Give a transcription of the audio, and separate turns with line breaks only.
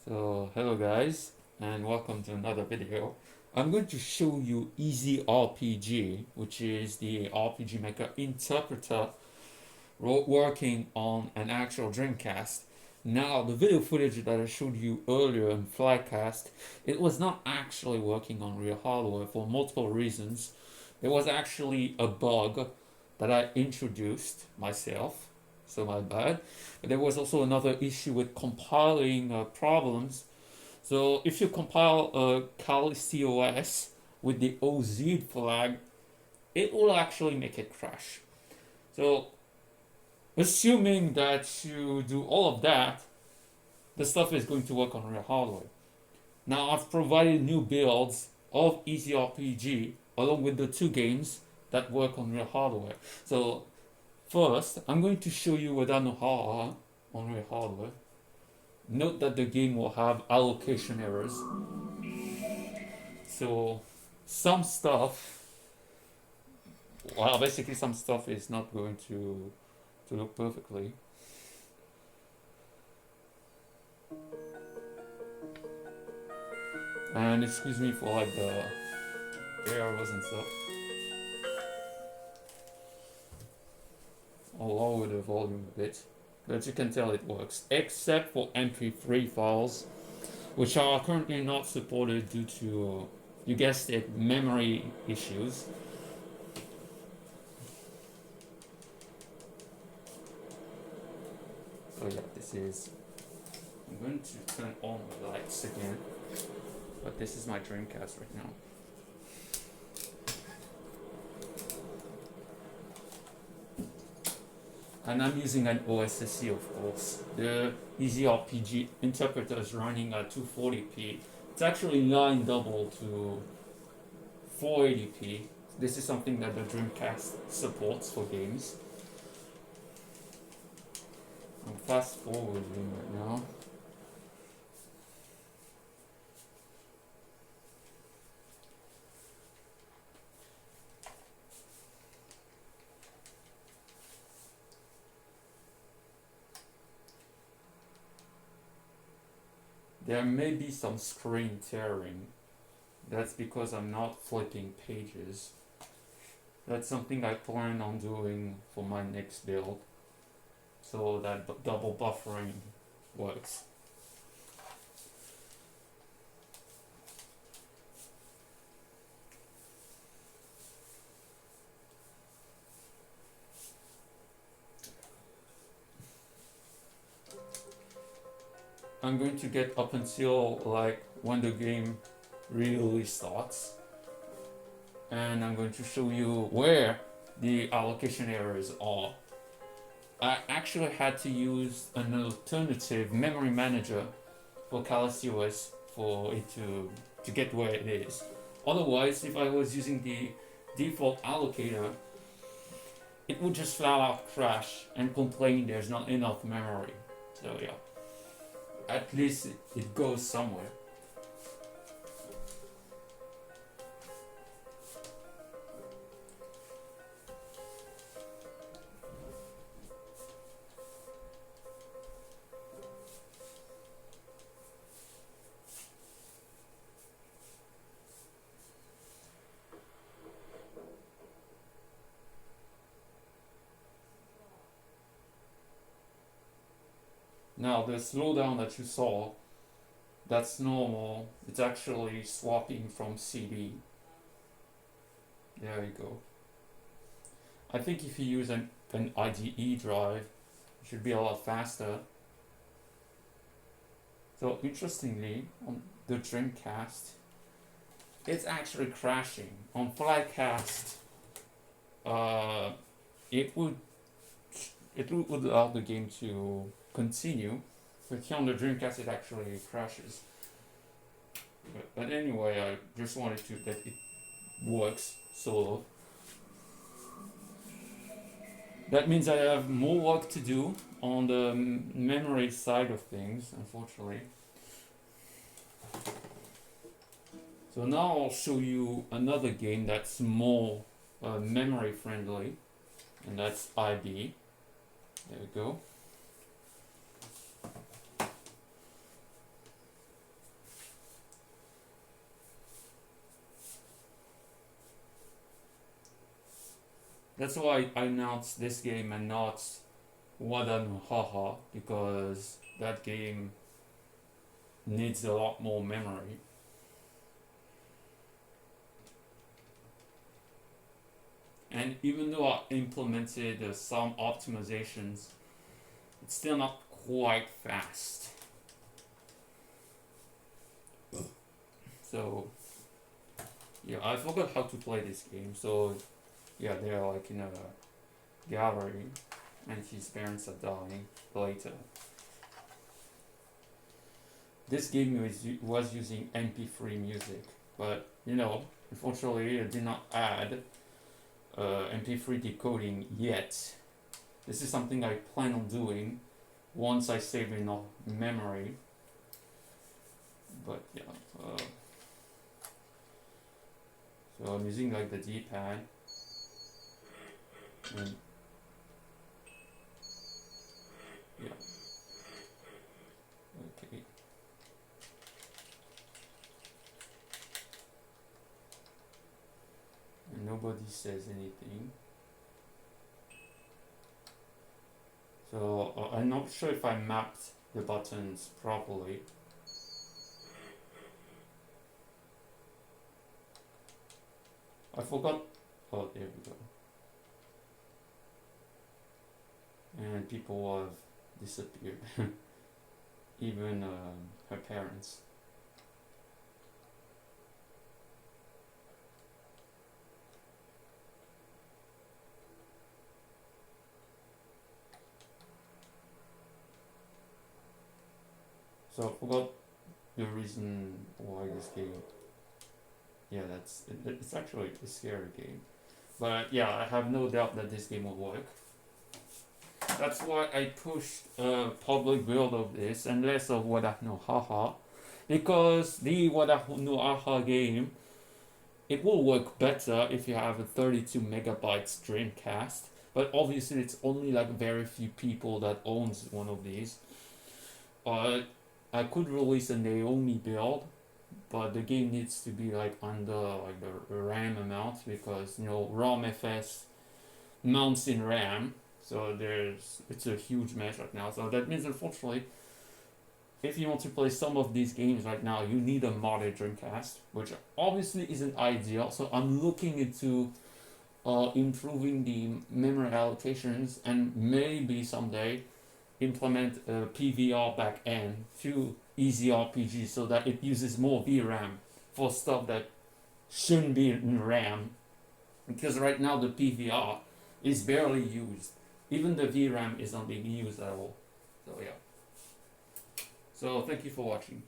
So hello guys and welcome to another video. I'm going to show you EasyRPG, which is the RPG Maker interpreter working on an actual Dreamcast. Now the video footage that I showed you earlier in Flycast, it was not actually working on real hardware for multiple reasons. There was actually a bug that I introduced myself, so my bad. But there was also another issue with compiling problems. So if you compile a CalCOS with the OZ flag, it will actually make it crash. So assuming that you do all of that, the stuff is going to work on real hardware. Now I've provided new builds of EasyRPG along with the two games that work on real hardware. So first, I'm going to show you Wadanohara on real hardware. Note that the game will have allocation errors. So some stuff, well, basically some stuff is not going to look perfectly. And excuse me for like the errors and stuff. I'll lower the volume a bit, but you can tell it works, except for MP3 files, which are currently not supported due to, you guessed it, memory issues. So yeah, this is, I'm going to turn on the lights again, but this is my Dreamcast right now. And I'm using an OSSC, of course. The EasyRPG interpreter is running at 240p. It's actually line double to 480p. This is something that the Dreamcast supports for games. I'm fast forwarding right now. There may be some screen tearing. That's because I'm not flipping pages. That's something I plan on doing for my next build, so that double buffering works. I'm going to get up until like when the game really starts, and I'm going to show you where the allocation errors are. I actually had to use an alternative memory manager for CalCOS for it to get where it is. Otherwise, if I was using the default allocator, it would just flat out crash and complain there's not enough memory. So yeah, at least it goes somewhere. Now the slowdown that you saw, that's normal. It's actually swapping from CD. There you go. I think if you use an IDE drive, it should be a lot faster. So interestingly, on the Dreamcast, it's actually crashing. On Flycast, it would allow the game to continue, but here on the Dreamcast it actually crashes. But anyway, I just wanted to that it works solo. That means I have more work to do on the memory side of things, unfortunately. So now I'll show you another game that's more memory friendly, and that's IB. There we go. That's why I announced this game and not Wadanohara, because that game needs a lot more memory. And even though I implemented some optimizations, it's still not quite fast. So yeah, I forgot how to play this game. So yeah, they're like in a gallery, and his parents are dying later. This game was using MP3 music, but unfortunately, it did not add MP3 decoding yet. This is something I plan on doing once I save enough memory. But yeah, so I'm using like the D-pad, and yeah, okay. And nobody says anything. So I'm not sure if I mapped the buttons properly. I forgot. Oh, there we go. And people have disappeared. Even her parents. So I forgot the reason why this game. Yeah, it's actually a scary game. But yeah, I have no doubt that this game will work. That's why I pushed a public build of this and less of Wadanohara, because the Wadanohara game, it will work better if you have a 32 megabytes Dreamcast, but obviously it's only like very few people that owns one of these. I could release a Naomi build, but the game needs to be like under like the RAM amount, because ROM FS mounts in RAM, so it's a huge mess right now. So that means, unfortunately, if you want to play some of these games right now, you need a modded Dreamcast, which obviously isn't ideal. So I'm looking into improving the memory allocations, and maybe someday implement a PVR backend to EasyRPG so that it uses more VRAM for stuff that shouldn't be in RAM. Because right now the PVR is barely used. Even the VRAM is not being used at all. So yeah. So thank you for watching.